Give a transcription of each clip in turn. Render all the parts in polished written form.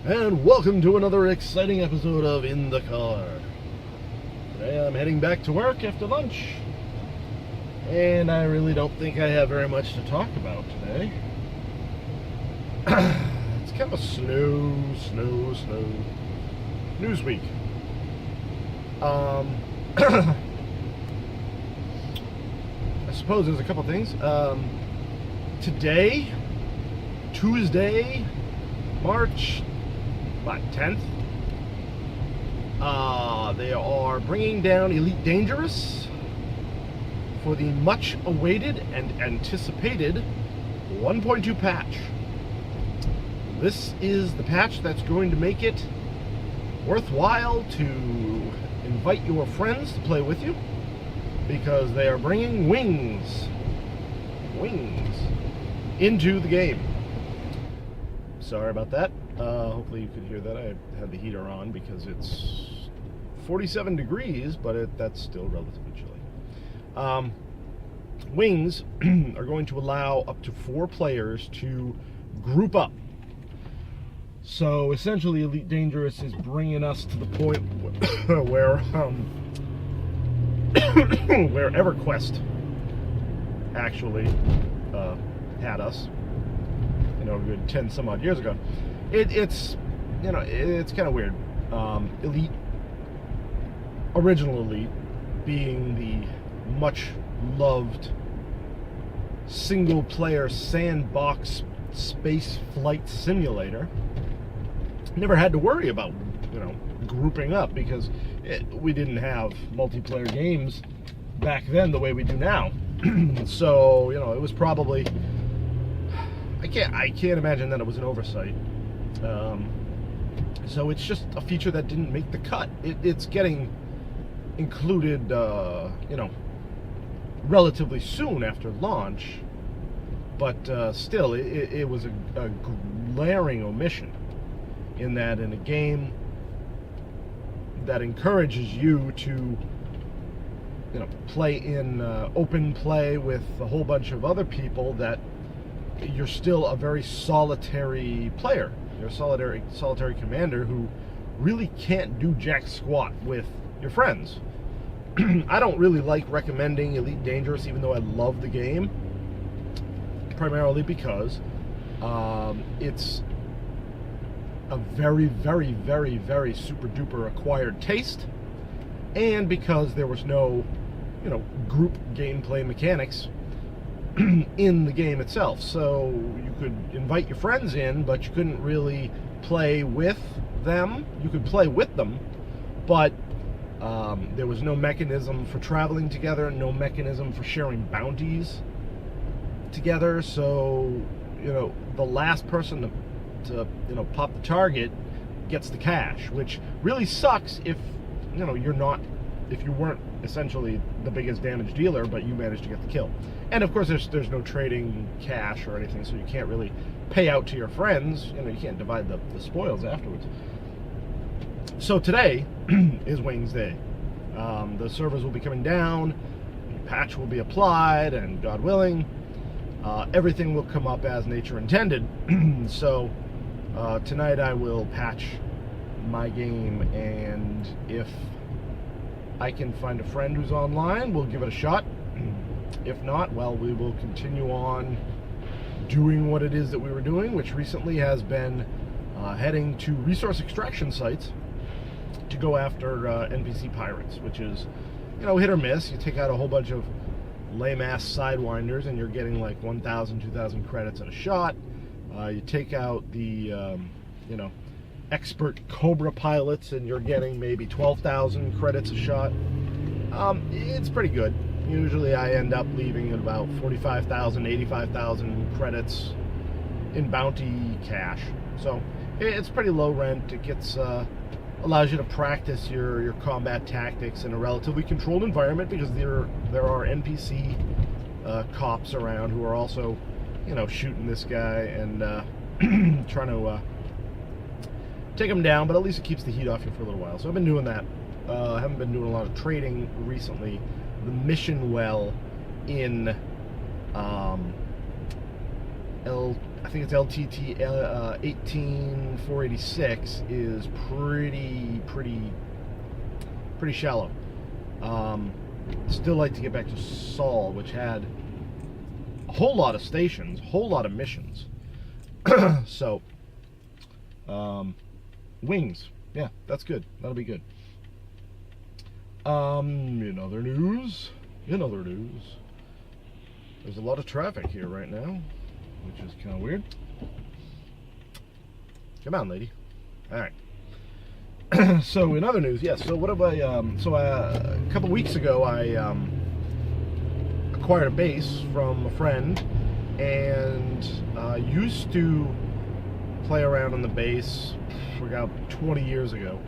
And welcome to another exciting episode of In the Car. Today I'm heading back to work after lunch, and I really don't think I have very much to talk about today. It's kind of a slow news week. I suppose there's a couple things. Today, Tuesday, March 10th, they are bringing down Elite Dangerous for the much awaited and anticipated 1.2 patch. This is the patch that's going to make it worthwhile to invite your friends to play with you, because they are bringing wings into the game. Sorry about that. Hopefully you could hear that. I had the heater on because it's 47 degrees, but that's still relatively chilly. Wings are going to allow up to 4 players to group up. So essentially, Elite Dangerous is bringing us to the point where where EverQuest actually had us, a good 10 some odd years ago. It's kind of weird. Elite, original Elite, being the much loved single player sandbox space flight simulator, never had to worry about grouping up, because we didn't have multiplayer games back then the way we do now. So it was probably, I can't imagine that it was an oversight. So it's just a feature that didn't make the cut. It's getting included, relatively soon after launch, but still, it was a glaring omission, in that in a game that encourages you to play in open play with a whole bunch of other people, that you're still a very solitary player. You're a solitary commander who really can't do jack squat with your friends. I don't really like recommending Elite Dangerous, even though I love the game, primarily because it's a very, very, very, very super duper acquired taste, and because there was no group gameplay mechanics in the game itself. So you could invite your friends in, but you couldn't really play with them. You could play with them, but there was no mechanism for traveling together, no mechanism for sharing bounties together. So the last person to pop the target gets the cash, which really sucks if if you weren't essentially the biggest damage dealer, but you managed to get the kill. And of course, there's no trading cash or anything, so you can't really pay out to your friends. You can't divide the spoils afterwards. So today is Wings Day. The servers will be coming down, the patch will be applied, and God willing, everything will come up as nature intended. So tonight I will patch my game, and if I can find a friend who's online, we'll give it a shot. If not, well, we will continue on doing what it is that we were doing, which recently has been heading to resource extraction sites to go after NPC pirates, which is, hit or miss. You take out a whole bunch of lame-ass sidewinders, and you're getting like 1,000, 2,000 credits at a shot. You take out the, expert Cobra pilots, and you're getting maybe 12,000 credits a shot. It's pretty good. Usually I end up leaving at about 45,000, 85,000 credits in bounty cash. So it's pretty low rent. It gets allows you to practice your combat tactics in a relatively controlled environment, because there are NPC cops around who are also shooting this guy and trying to take him down, but at least it keeps the heat off you for a little while. So I've been doing that. I haven't been doing a lot of trading recently. The mission well in I think it's LTT 18486, is pretty shallow. Still like to get back to Sol, which had a whole lot of stations, a whole lot of missions. So, wings. Yeah, that's good. That'll be good. In other news, there's a lot of traffic here right now, which is kind of weird. Come on, lady. All right. So in other news, yes. So what have I? A couple weeks ago, I acquired a bass from a friend, and used to play around on the bass about 20 years ago.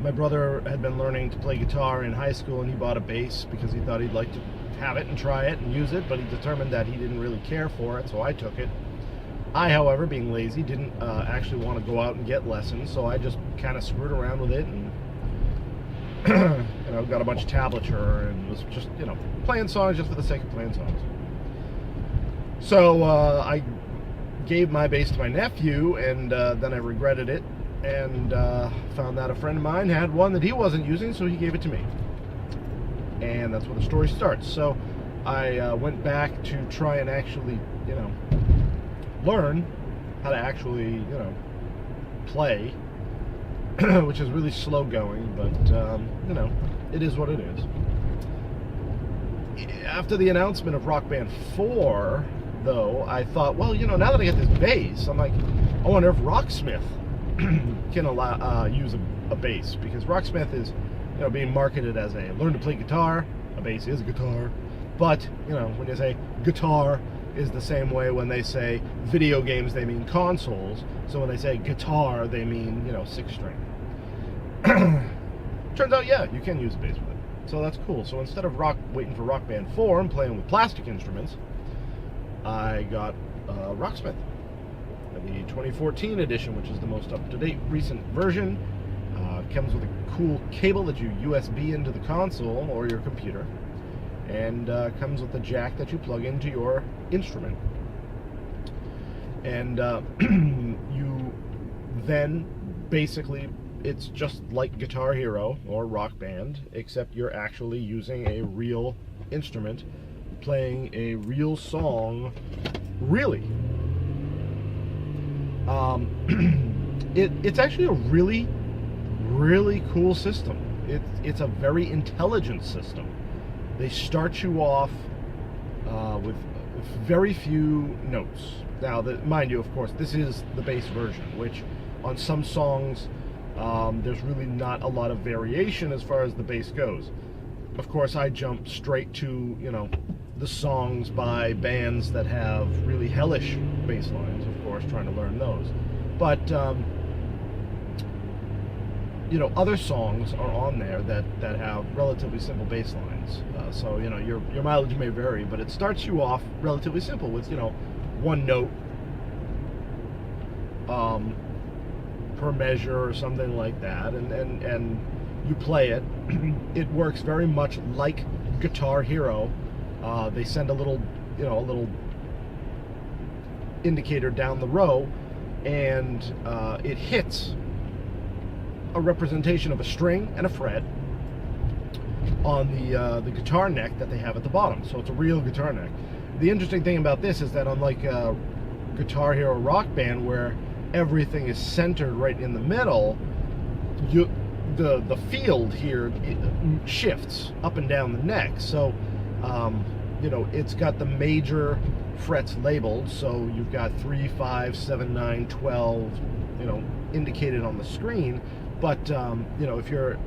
My brother had been learning to play guitar in high school, and he bought a bass because he thought he'd like to have it and try it and use it, but he determined that he didn't really care for it, so I took it. I, however, being lazy, didn't actually want to go out and get lessons, so I just kind of screwed around with it and got a bunch of tablature and was just, playing songs just for the sake of playing songs. So I gave my bass to my nephew, and then I regretted it, and found that a friend of mine had one that he wasn't using, so he gave it to me. And that's where the story starts. So I went back to try and actually, learn how to actually, play, which is really slow going, but, it is what it is. After the announcement of Rock Band 4, though, I thought, well, now that I get this bass, I'm like, I wonder if Rocksmith can use a bass, because Rocksmith is, being marketed as a learn to play guitar. A bass is a guitar, but when you say guitar is the same way when they say video games, they mean consoles. So when they say guitar, they mean 6-string. Turns out, yeah, you can use a bass with it, so that's cool. So instead of waiting for Rock Band 4 and playing with plastic instruments, I got Rocksmith, the 2014 edition, which is the most up-to-date recent version. Comes with a cool cable that you USB into the console or your computer, and comes with a jack that you plug into your instrument. And you then basically, it's just like Guitar Hero or Rock Band, except you're actually using a real instrument, playing a real song, really. It's actually a really cool system. It's a very intelligent system. They start you off with very few notes. Now, mind you, of course, this is the bass version, which on some songs there's really not a lot of variation as far as the bass goes. Of course, I jump straight to the songs by bands that have really hellish bass lines, of course, trying to learn those. But other songs are on there that have relatively simple bass lines. So, your mileage may vary, but it starts you off relatively simple with, one note per measure or something like that, and you play it. It works very much like Guitar Hero. They send a little indicator down the row, and it hits a representation of a string and a fret on the guitar neck that they have at the bottom. So it's a real guitar neck. The interesting thing about this is that unlike Guitar Hero Rock Band, where everything is centered right in the middle, the field here shifts up and down the neck. So it's got the major frets labeled. So you've got 3, 5, 7, 9, 12, indicated on the screen. But if you're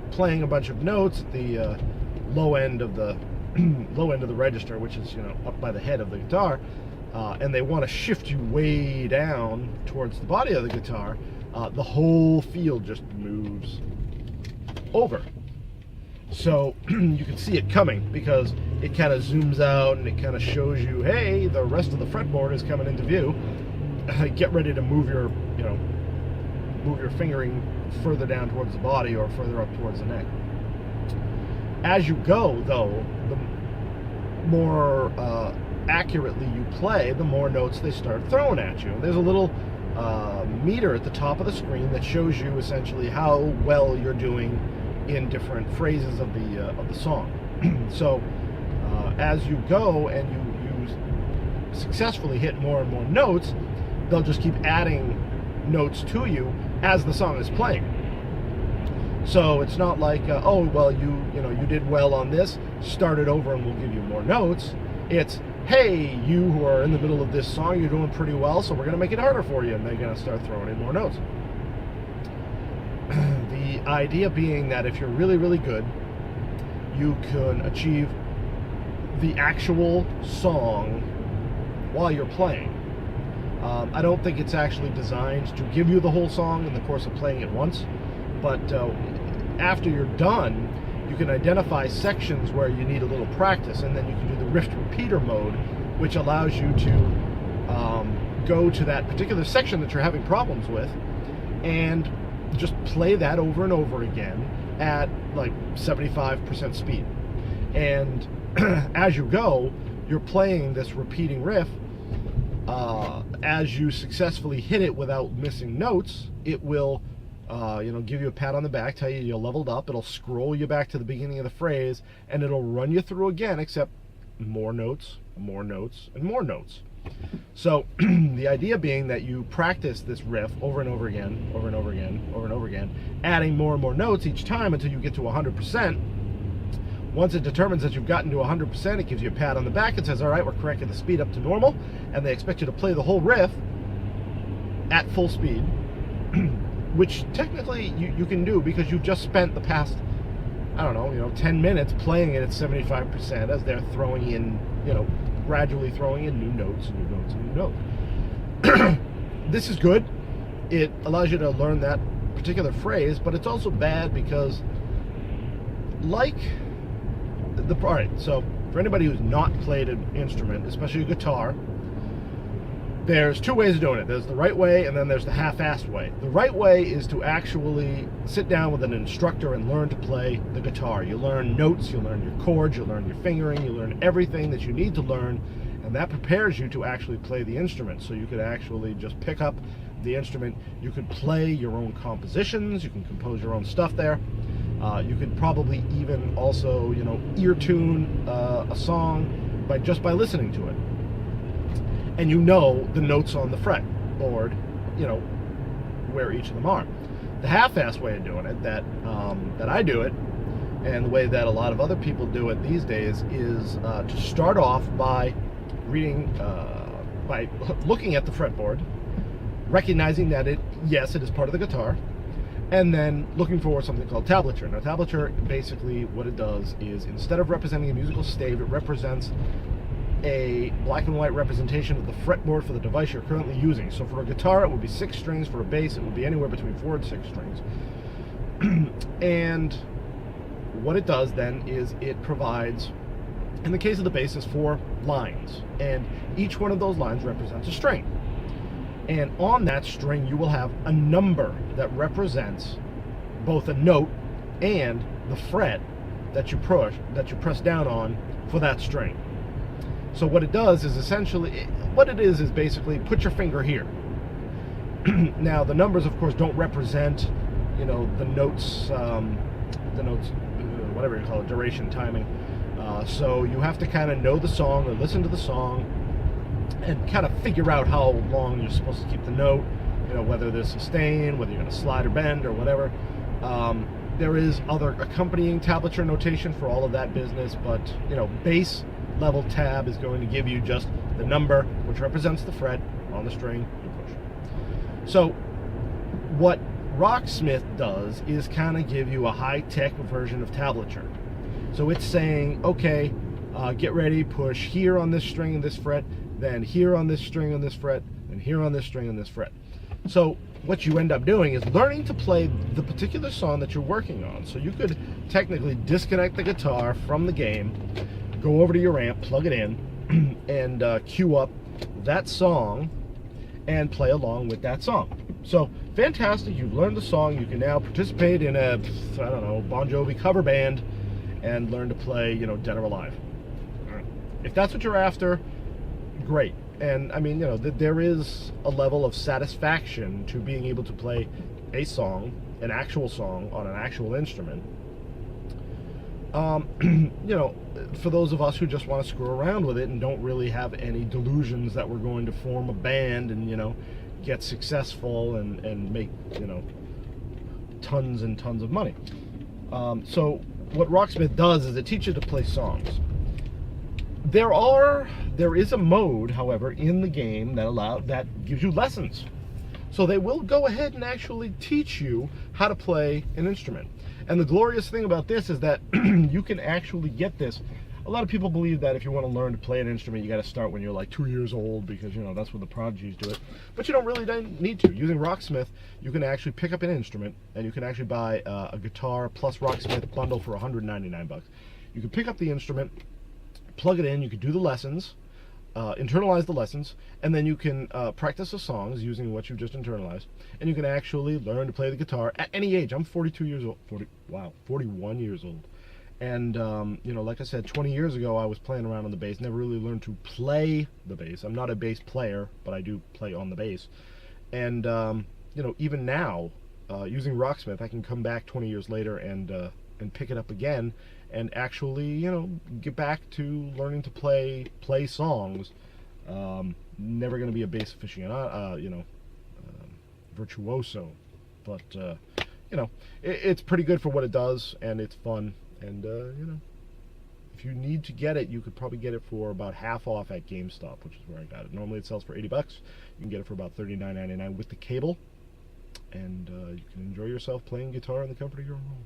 playing a bunch of notes at the low end of the register, which is up by the head of the guitar, and they want to shift you way down towards the body of the guitar, the whole field just moves over. So you can see it coming because it kind of zooms out and it kind of shows you, hey, the rest of the fretboard is coming into view. Get ready to move your fingering further down towards the body or further up towards the neck. As you go, though, the more accurately you play, the more notes they start throwing at you. And there's a little meter at the top of the screen that shows you essentially how well you're doing in different phrases of the song. So as you go and you successfully hit more and more notes, they'll just keep adding notes to you as the song is playing. So it's not like, oh, well, you did well on this, start it over and we'll give you more notes. It's, hey, you who are in the middle of this song, you're doing pretty well, so we're going to make it harder for you, and they're going to start throwing in more notes. The idea being that if you're really, really good, you can achieve the actual song while you're playing. I don't think it's actually designed to give you the whole song in the course of playing it once, but after you're done, you can identify sections where you need a little practice, and then you can do the riff repeater mode, which allows you to go to that particular section that you're having problems with and just play that over and over again at like 75% speed. And as you go, you're playing this repeating riff. As you successfully hit it without missing notes, it will give you a pat on the back, tell you you're leveled up. It'll scroll you back to the beginning of the phrase, and it'll run you through again, except more notes, and more notes. So the idea being that you practice this riff over and over again, over and over again, over and over again, adding more and more notes each time until you get to 100%. Once it determines that you've gotten to 100%, it gives you a pat on the back and says, all right, we're cranking the speed up to normal, and they expect you to play the whole riff at full speed, which technically you can do because you've just spent the past, 10 minutes playing it at 75% as they're throwing in, gradually throwing in new notes and new notes and new notes. This is good. It allows you to learn that particular phrase, but it's also bad because, all right, so for anybody who's not played an instrument, especially a guitar, there's two ways of doing it. There's the right way, and then there's the half-assed way. The right way is to actually sit down with an instructor and learn to play the guitar. You learn notes, you learn your chords, you learn your fingering, you learn everything that you need to learn, and that prepares you to actually play the instrument. So you could actually just pick up the instrument. You could play your own compositions, you can compose your own stuff there. You could probably even also, ear tune a song by listening to it. And the notes on the fretboard, where each of them are. The half-assed way of doing it, that I do it, and the way that a lot of other people do it these days, is to start off by reading, by looking at the fretboard, recognizing that it is part of the guitar, and then looking for something called tablature. Now, tablature, basically what it does is, instead of representing a musical stave, it represents a black and white representation of the fretboard for the device you're currently using. So for a guitar, it would be 6 strings. For a bass, it would be anywhere between 4 and 6 strings. And what it does then is it provides, in the case of the bass, is 4 lines. And each one of those lines represents a string. And on that string, you will have a number that represents both a note and the fret that you press down on for that string. So what it does is essentially, basically put your finger here. Now the numbers, of course, don't represent, the notes, whatever you call it, duration, timing. So you have to kind of know the song or listen to the song and kind of figure out how long you're supposed to keep the note, whether there's sustain, whether you're going to slide or bend or whatever. There is other accompanying tablature notation for all of that business, but, bass level tab is going to give you just the number, which represents the fret on the string you push. So what Rocksmith does is kind of give you a high-tech version of tablature. So it's saying, okay, get ready, push here on this string and this fret, then here on this string and this fret, and here on this string and this fret. So what you end up doing is learning to play the particular song that you're working on. So you could technically disconnect the guitar from the game, go over to your amp, plug it in, and cue up that song and play along with that song. So fantastic, you've learned the song. You can now participate in a, Bon Jovi cover band and learn to play, Dead or Alive. If that's what you're after, great. And I mean, there is a level of satisfaction to being able to play a song, an actual song on an actual instrument. For those of us who just want to screw around with it and don't really have any delusions that we're going to form a band and, get successful and make, tons and tons of money. So what Rocksmith does is it teaches you to play songs. There is a mode, however, in the game that gives you lessons. So they will go ahead and actually teach you how to play an instrument. And the glorious thing about this is that you can actually get this. A lot of people believe that if you want to learn to play an instrument, you got to start when you're like 2 years old because, that's when the prodigies do it. But you don't really need to. Using Rocksmith, you can actually pick up an instrument and you can actually buy a guitar plus Rocksmith bundle for $199. You can pick up the instrument, plug it in, you can do the lessons, internalize the lessons, and then you can practice the songs using what you've just internalized, and you can actually learn to play the guitar at any age. I'm 42 years old. 41 years old. And, like I said, 20 years ago, I was playing around on the bass, never really learned to play the bass. I'm not a bass player, but I do play on the bass. And, even now, using Rocksmith, I can come back 20 years later and pick it up again and actually, get back to learning to play songs. Never going to be a bass aficionado, virtuoso, but, it's pretty good for what it does, and it's fun. And, if you need to get it, you could probably get it for about half off at GameStop, which is where I got it. Normally it sells for $80. You can get it for about $39.99 with the cable. And you can enjoy yourself playing guitar in the comfort of your own home.